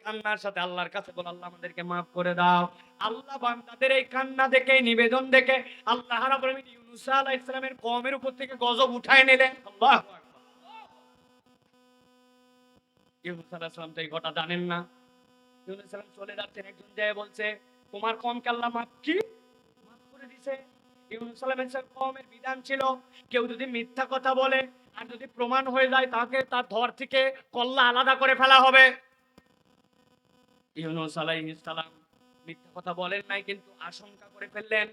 কান্নার সাথে আল্লাহর কাছে বল, আল্লাহ আমাদেরকে মাফ করে দাও। আল্লাহ বান্দাদের এই কান্না দেখে, নিবেদন দেখে আল্লাহ রাব্বুল আলামিন ইউনূস আলাইহিস সালামের কওমের উপর থেকে গজব উঠায় নিলেন। আল্লাহু আকবার। ইউনূস আলাইহিস সালাম তো এই কথা জানেন না। ইউনূস সালাম চলে যাচ্ছেন, একজন যায় বলছে তোমার কওমকে আল্লাহ মাফ করে দিয়েছে। ইউনূস সালামের কওমের বিধান ছিল কেউ যদি মিথ্যা কথা বলে আর যদি প্রমাণ হয়ে যায় তাকে তার ধর থেকে কল্লা আলাদা করে ফেলা হবে। ইউনূস আলাইহিস সালাম মিথ্যা কথা বলেন নাই, কিন্তু আশঙ্কা করে ফেললেন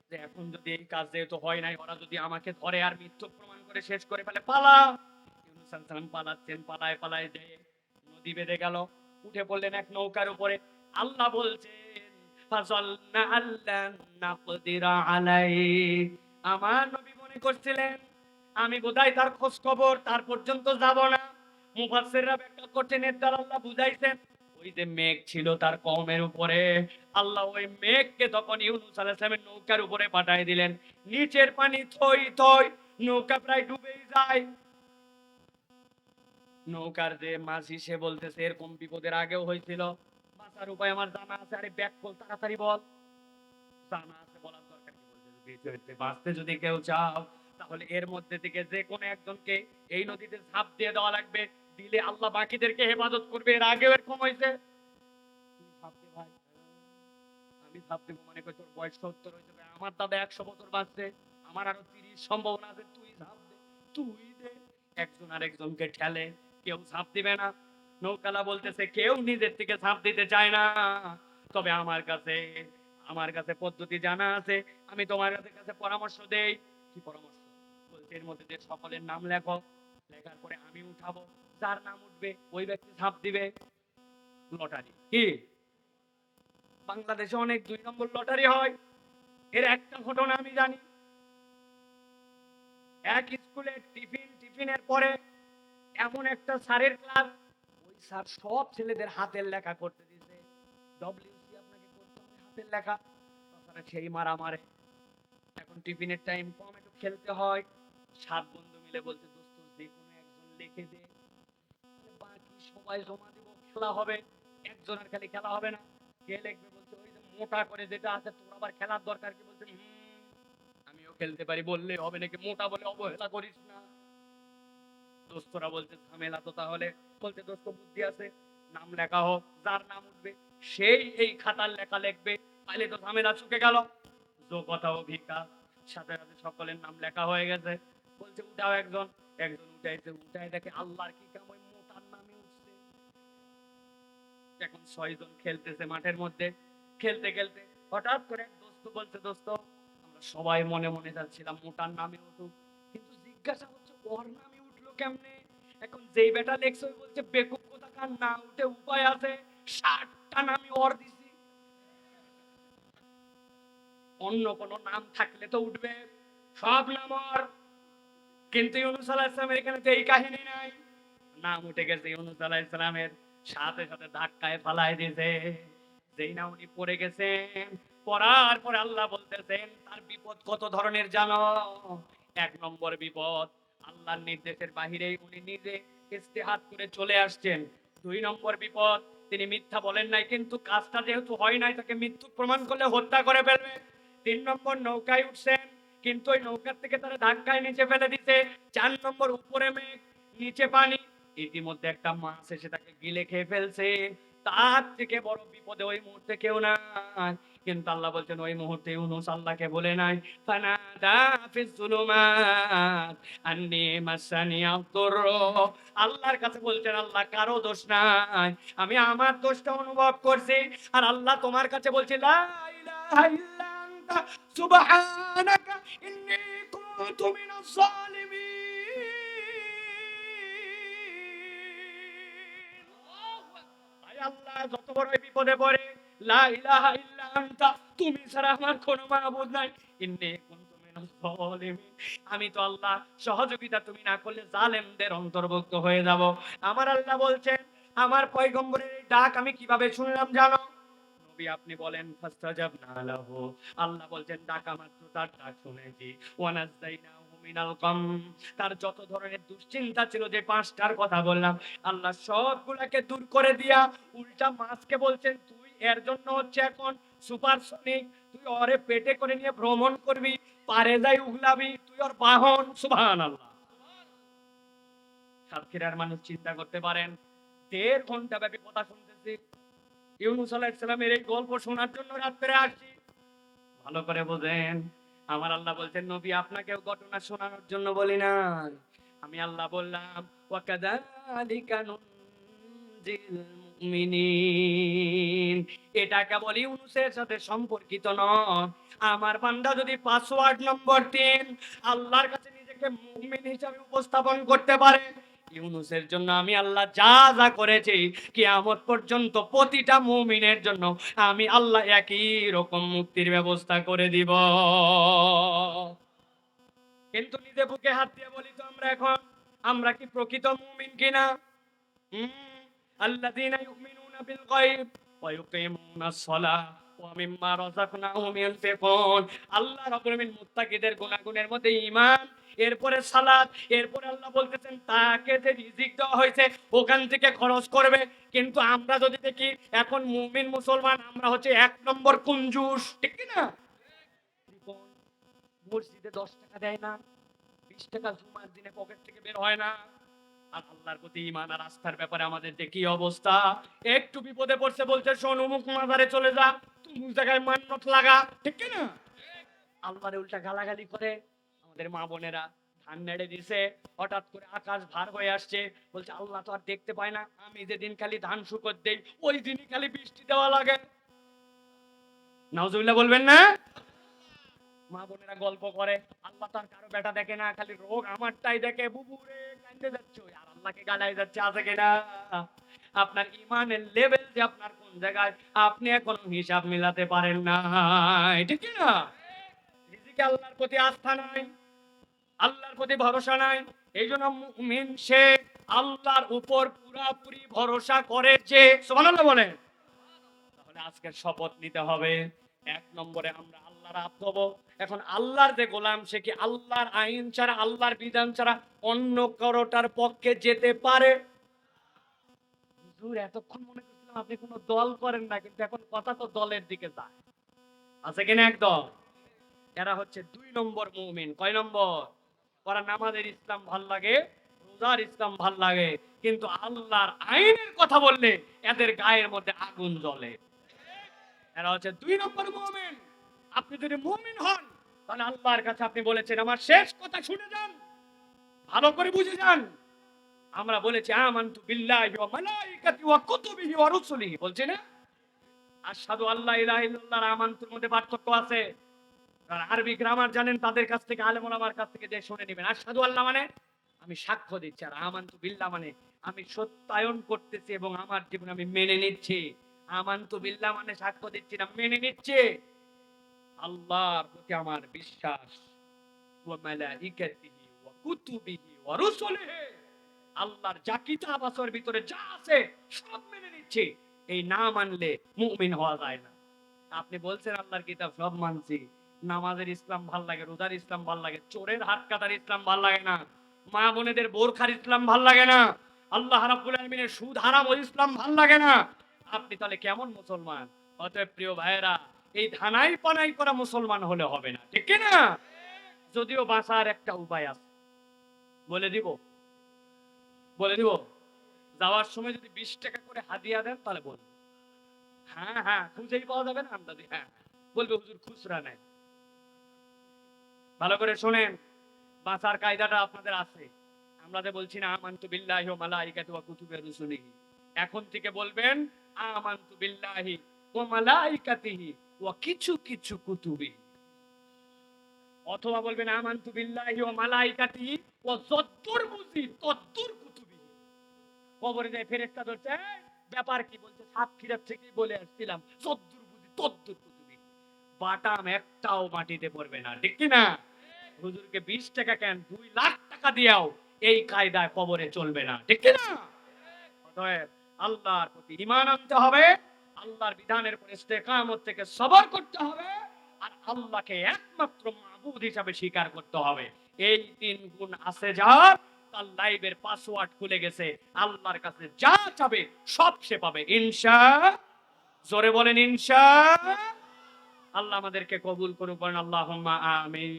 যে এখন যদি এই কাজ যেহেতু হয় নাই, ওরা যদি আমাকে ধরে আর মিথ্যা প্রমাণ করে শেষ করে ফেলে, পালা। ইউনূস আলাইহিস সালাম পালাচ্ছেন, পালায় পালায় যেয়ে নদী বেঁধে গেল, উঠে পড়লেন এক নৌকার উপরে। আল্লাহ বলছেন ফাযাল্না আল্লান নাকদিরা আলাইহি, আমার নবী মনে করছিলেন আমি বোধহয় তার খোঁজ খবর তার পর্যন্ত যাব না। মুফাসসিররা ব্যাখ্যা করছেন এর দ্বারা আল্লাহ বুঝাইছেন ওই যে মেঘ ছিল তার কওমের উপরে, আল্লাহ ওই মেঘকে তখন ইউনূস আলাইহিস সালামের নৌকার উপরে পাঠিয়ে দিলেন। নিচের পানি থই থই, নৌকা প্রায় ডুবেই যায়। নৌকার যে মাঝি সে বলতেছে এরকম বিপদের আগেও হয়েছিল, বাঁচার উপায় আমার জানা আছে। আরে ব্যাক কল, তাড়াতাড়ি বল। জানা আছে বলার দরকার কি? বলছে যদি বাঁচতে যদি কেউ চাও তাহলে এর মধ্যে থেকে যে কোনো একজনকে এই নদীতে ঝাঁপ দিয়ে দেওয়া লাগবে, দিলে আল্লাহ বাকিদেরকে হেফাজত করবে। এর আগেও এরকম হয়েছে। তুই ঝাঁপ দে ভাই। আমি ঝাঁপ দেবো মানে কই তোর বয়স 70 হয়ে যাবে, আমার দাদা 100 বছর বাঁচছে, আমার আরো 30 সম্ভাবনা আছে, তুই ঝাঁপ দে, তুই দে। একজন আরেকজনকে ঠেলে, কেউ ঝাঁপ দিবে না। নৌকালা বলতেছে কেউ নিজের থেকে ঝাঁপ দিতে চায় না, তবে আমার কাছে পদ্ধতি জানা আছে, আমি তোমার কাছে পরামর্শ দেই। কি পরামর্শ? বলছে এর মধ্যে যে সকলের নাম লেখো, লেখার পরে আমি উঠাবো, যার নাম উঠবে ওই ব্যক্তি ঝাঁপ দিবে। লটারি কি? বাংলাদেশে অনেক 2 নম্বর লটারি হয়। এর একটা ঘটনা আমি জানি। এক স্কুলে টিফিনের পরে এমন একটা স্যারের ক্লাস, ওই স্যার সব ছেলেদের হাতের লেখা করতে দিয়েছে। ডব্লিউসি আপনাকে করতে হবে হাতের লেখা, তাছাড়া সেই মারা মারে। এখন টিফিনের টাইম কম, একটু খেলতে হয়। 7 বন্ধু মিলে বলছে দোস্ত যে কোনো একজন লিখে দে, বাকি সবাই জমা দিব, খেলা হবে। একজনের খালি খেলা হবে না, কে লিখবে? বলছে ওই যে মোটা করে যেটা আছে, তোর আবার খেলার দরকার কি? বলছে আমিও খেলতে পারি, বললে হবে নাকি? মোটা বলে অবহেলা করিস না। দোস্তরা বলছে ঝামেলা তো তাহলে। বলছে দোস্ত বুদ্ধি আছে, নাম লেখা হোক, যার নাম উঠবে সেই এই খাতার লেখা লিখবে, তাহলে তো ঝামেলা চুকে গেল। যে কথা ও ভিক্ষা, সাথে সাথে সকলের নাম লেখা হয়ে গেছে। বলছে উঠাও একজন, একজন উঠাইছে, উঠাই দেখে আল্লাহর কি কাম, ওই মোটার নামে উঠছে। এখন 6 জন খেলতেছে মাঠের মধ্যে, খেলতে খেলতে হঠাৎ করে এক দোস্ত বলছে দোস্ত আমরা সবাই মনে মনে যাচ্ছিলাম মোটার নামে উঠুক, কিন্তু জিজ্ঞাসা হচ্ছে ওর নামে উঠলো কেমনে? এখন যেই বেটা লেখছে ওই বলছে বেকুব কোথাকার, না উঠে উপায় আছে, 60টা নামই ওর দিছি, অন্য কোন নাম থাকলে তো উঠবে, সব নাম ওর। কিন্তু ইউনূস আলাইহিস সালামের এখানে তো এই কাহিনী নাই। নাম উঠে গেছে ইউনূস আলাইহিস সালামের, সাথে সাথে ধাক্কায় ফালায় দিয়েছে। যেই না উনি পড়ে গেছেন, পড়ার পরে আল্লাহ বলতেছেন তার বিপদ কত ধরনের জানো? 1 নম্বর বিপদ, আল্লাহর নির্দেশের বাহিরে উনি নিজে ইজতিহাদ করে চলে আসছেন। 2 নম্বর বিপদ, তিনি মিথ্যা বলেন নাই, কিন্তু কাজটা যেহেতু হয় নাই তাকে মৃত্যু প্রমাণ করলে হত্যা করে ফেলবে। 3 নম্বর নৌকায় উঠছেন, কিন্তু ওই নৌকার থেকে তারা ধাক্কায় নিচে ফেলে দিতে। 4 নম্বর উপরে মেঘ, নিচে পানি, ইতিমধ্যে একটা মাছ এসে তাকে গিলে খেয়ে ফেলছে। তার থেকে বড় বিপদে ওই মুহূর্তে কেউ নাই। কিন্তু আল্লাহ বলছেন ওই মুহূর্তে ইউনূস আল্লাহকে বলে নাই ফানাদা ফিজ যুলুমাত আন্নী মাসানি আদ-দুর। আল্লাহর কাছে বলছেন আল্লাহ কারো দোষ নাই, আমি আমার দোষটা অনুভব করছি। আর আল্লাহ তোমার কাছে বলছে লা ইলাহা ইল্লা আনতা সুবহানাকা ইন্নী কুনতু মিনাজ জালিমিন। আল্লাহ যত বড় বিপদে পড়ে লা ইলাহা ইল্লা আনতা, তুমি ছাড়া আমার কোনো মাবুদ নাই, ইন্নী কুনতু মিনাজ জালিমিন, আমি তো আল্লাহ সহযোগিতা তুমি না করলে জালেমদের অন্তর্ভুক্ত হয়ে যাব। আমার আল্লাহ বলছেন আমার পয়গম্বরের এই ডাক আমি কিভাবে শুনলাম জানো? নবী আপনি বলেন ফাস্তাজাবনা লাহু, আল্লাহ বলছেন ডাকা মাত্র তার ডাক শুনেছি। ওয়ানাজাইনাহু মিনাল গাম, তার যত ধরনের দুশ্চিন্তা ছিল, যে পাঁচটার কথা বললাম, আল্লাহ সবগুলাকে দূর করে দিয়া উল্টা মাছকে বলছেন, তুই এর জন্য হচ্ছে এখন সুপারসনিক, তুই ওরে পেটে করে নিয়ে ভ্রমণ করবি, পারে যাই উগলাবি, তুই ওর বাহন। সুবহানাল্লাহ। সাতক্ষীরার মানুষ চিন্তা করতে পারেন, 1.5 ঘন্টা ব্যাপী কথা শুনতেছি, ইউনূস আলাইহিস সালামের এই গল্প শোনার জন্য রাত্রে আসছি। ভালো করে বোঝেন, আমার আল্লাহ বলছেন, নবী আপনাকেও ঘটনা শোনানোর জন্য বলি না, আমি আল্লাহ বললাম ওয়াকাযালিকা নুনজিল মুমিনিন, এটা কেবল ইউনূসের সাথে সম্পর্কিত নয়। আমার বান্দা যদি পাসওয়ার্ড নম্বর 3 আল্লাহর কাছে নিজেকে মুমিন হিসেবে উপস্থাপন করতে পারে, ইউনূসের জন্য আমি আল্লাহ যা যা করেছি কিয়ামত পর্যন্ত প্রতিটা মুমিনের জন্য আমি আল্লাহ একই রকম মুক্তির ব্যবস্থা করে দিব। কিন্তু নিজে বুকে হাত দিয়ে বলি তো আমরা কি প্রকৃত মুমিন কিনা? আল্লাযীনা ইউমিনুনা বিল গায়ব ওয়া ইউকিমুনাস সালাহ ওয়া মিম্মা রাযাকনাহুম ইউনফিকুন। আল্লাহ রাব্বুল আলামিন মুত্তাকিদের গুণাগুণের মধ্যে ঈমান, এরপরে সালাত, এরপরে আল্লাহ বলতেছেন তাকে যে রিজিক দেওয়া হয়েছে ওখান থেকে খরচ করবে। কিন্তু আমরা যদি দেখি এখন মুমিন মুসলমান আমরা হচ্ছে 1 নম্বর কঞ্জুস, ঠিক কি না? মসজিদে 10 টাকা দেয় না, 20 টাকা জুমার দিনে পকেট থেকে বের হয় না। আর আল্লাহর প্রতি ঈমান আর আস্থার ব্যাপারে আমাদের যে কি অবস্থা, একটু বিপদে পড়ছে বলছে শোন অমুক মাজারে চলে যা, তুই জায়গায় মান্নত লাগা, ঠিক কি না? আল্লাহরে উল্টা গালাগালি করে। আমাদের মা বোনেরা ধান নেড়ে দিছে, হঠাৎ করে আকাশ ভার হয়ে আসছে, বলছে আল্লাহ তো আর দেখতে পায় না, আমি যেদিন খালি ধান শুকর দেই ওই দিনই খালি বৃষ্টি দেওয়া লাগে। নাউজুবিল্লাহ বলবেন না? মা বোনেরা গল্প করে, আল্লাহ তার কারো বেটা দেখে না, খালি রোগ আমারটাই দেখে, বুবুরে কান্দে যাচ্ছে, আর আল্লাহকে গালাই যাচ্ছে, আছে কিনা? আপনার ইমানের লেভেল যে আপনার কোন জায়গায় আপনি এখনো হিসাব মিলাতে পারেন না, ঠিক না? রিজিকে আল্লাহর প্রতি আস্থা নাই, আল্লাহর প্রতি ভরসা নাই। এই জন্য মুমিন সে আল্লাহর উপর পুরাপুরি ভরসা করে, যে সুবহানাল্লাহ বলেন। তাহলে আজকের শপথ নিতে হবে, 1 নম্বরে আমরা আল্লাহর আব্দ হব। এখন আল্লাহর যে গোলাম, সে কি আল্লাহর আইন ছাড়া, আল্লাহর বিধান ছাড়া অন্য কারোটার পক্ষে যেতে পারে? হুজুর এতক্ষণ মনে করছিলাম আপনি কোনো দল করেন না, কিন্তু এখন কথা তো দলের দিকে যায়, আছে কিনা এক দল? এরা হচ্ছে 2 নম্বর মুমিন। কয় নম্বর? ওরা নামাজের ইসলাম ভাল লাগে, রোজার ইসলাম ভাল লাগে, কিন্তু আল্লাহর আইনের কথা বললে এদের গায়ের মধ্যে আগুন জ্বলে। এরা হচ্ছে 2 নম্বর মুমিন। আপনি যদি মুমিন হন তাহলে আল্লাহর কাছে আপনি বলেছেন, আমার শেষ কথা শুনে যান, ভালো করে বুঝে যান। আমরা বলেছি আমানতু বিল্লাহি ওয়া মালাইকাতি ওয়া কুতুবিহি ওয়া রুসুলিহি, বলছি না? আশহাদু আল্লা ইলাহা ইল্লাল্লাহ আর আমানতুর মধ্যে পার্থক্য আছে। আর আরবি গ্রামার জানেন, তাদের কাছ থেকে, আলেম ওলামার কাছ থেকে যে শুনে নেবেন। আশহাদু আল্লাহ মানে আমি সাক্ষ্য দিচ্ছি, আর আমানতু বিল্লাহ মানে আমি সত্যায়ন করতেছি এবং আমার জীবনে আমি মেনে নিচ্ছি। আমানতু বিল্লাহ মানে সাক্ষ্য দিচ্ছি না, মেনে নিচ্ছি। আল্লাহর প্রতি আমার বিশ্বাস, ওয়া মালাইকাতিহি ওয়া কুতুবিহি ওয়া রুসুলিহি, আল্লাহর যা কিতাব আছে ওর ভিতরে যা আছে সব মেনে নিচ্ছি। এই না মানলে মুমিন হওয়া যায় না। আপনি বলছেন আল্লাহর কিতাব সব মানছি, নামাজের ইসলাম ভাল লাগে, রোজার ইসলাম ভাল লাগে, চোরের হাত কাটার ইসলাম ভাল লাগে না, মা বোনেদের বোরখার ইসলাম ভাল লাগে না, আল্লাহ রাব্বুল আলামিনের সুদ হারাম ওই ইসলাম ভাল লাগে না, আপনি তাহলে কেমন মুসলমান? অতএব প্রিয় ভাইয়েরা, এই ধানাই পানাই করা মুসলমান হলে হবে না, ঠিক কি না? যদিও বাঁচার একটা উপায় আছে, বলে দিব, বলে দিব। যাওয়ার সময় যদি 20 টাকা করে হাদিয়া দেন তাহলে বলবো, হ্যাঁ হ্যাঁ খুঁজেই পাওয়া যাবে না আন্দাজে, হ্যাঁ বলবে হুজুর খুচরা নেই। ভালো করে শোনেন, বাঁচার কায়দাটা আপনাদের আছে। আমরা যে বলছি না আমানতু বিল্লাহি ওয়া মালাইকাতিহি ওয়া কুতুবিহি ওয়া রুসুলিহি, এখন থেকে বলবেন আমানতু বিল্লাহি ওয়া মালাইকাতিহি ওয়া কিছু কিছু কুতুবিহি, অথবা বলবেন আমানতু বিল্লাহি ওয়া মালাইকাতিহি ওয়া যদ্দুর বুঝি তদ্দুর কুতুবিহি। কবরে যায় ফেরেশতা ধরছে, এই ব্যাপার কি? বলছে সাতক্ষীরা থেকেই বলে আসছিলাম, যদ্দুর বুঝি তদ্দুর কুতুবিহি। বাটাম একটাও মাটিতে পড়বে না, ঠিক কি না? হুজুরকে 20 টাকা কেন, 2 লাখ টাকা দিয়াও এই কায়দায় কবরে চলবে না, ঠিক কি না? অতএব আল্লাহর প্রতি ঈমান আনতে হবে, আল্লাহর বিধানের উপর ইস্তেকামত থেকে সবর করতে হবে, আর আল্লাহকে একমাত্র মাবুদ হিসাবে স্বীকার করতে হবে। এই 3 গুণ আছে যার, তার লাইভের পাসওয়ার্ড খুলে গেছে, আল্লাহর কাছে যা চাবে সব সে পাবে জোরে বলেন আল্লাহ আমাদেরকে কবুল করুন, বলেন আল্লাহুম্মা আমিন।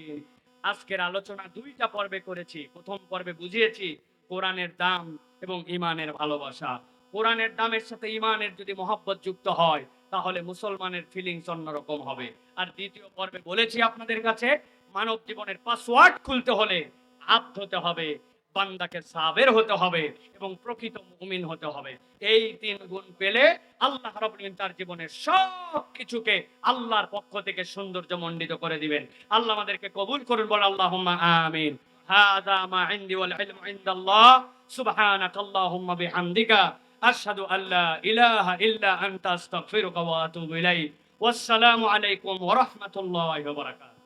আজকের আলোচনা 2টা পর্বে করেছি। প্রথম পর্বে বুঝিয়েছি কোরআনের দাম এবং ঈমানের ভালোবাসা। কোরআনের দামের সাথে ঈমানের যদি মহব্বত যুক্ত হয়, তাহলে মুসলমানের ফিলিংস অন্যরকম হবে। আর দ্বিতীয় পর্বে বলেছি আপনাদের কাছে, মানব জীবনের পাসওয়ার্ড খুলতে হলে আব্দ হতে হবে, বান্দাকে সাবের হতে হবে এবং প্রকৃত মুমিন হতে হবে। এই 3 গুণ পেলে আল্লাহ রাব্বুল আলামিন তার জীবনের সব কিছুকে আল্লাহর পক্ষ থেকে সৌন্দর্যমণ্ডিত করে দিবেন। আল্লাহ আমাদেরকে কবুল করুন, বল আল্লাহুম্মা আমিন। হাযা মা ইনদি ওয়াল ইলমু ইনদাল্লাহ, সুবহানাকাল্লাহুম্মা বিহামদিকা, আশহাদু আল্লা ইলাহা ইল্লা আনতা, আস্তাগফিরুকা ওয়া আতুবু ইলাইক। ওয়াসসালামু আলাইকুম ওয়া রাহমাতুল্লাহি ওয়া বারাকাতুহু।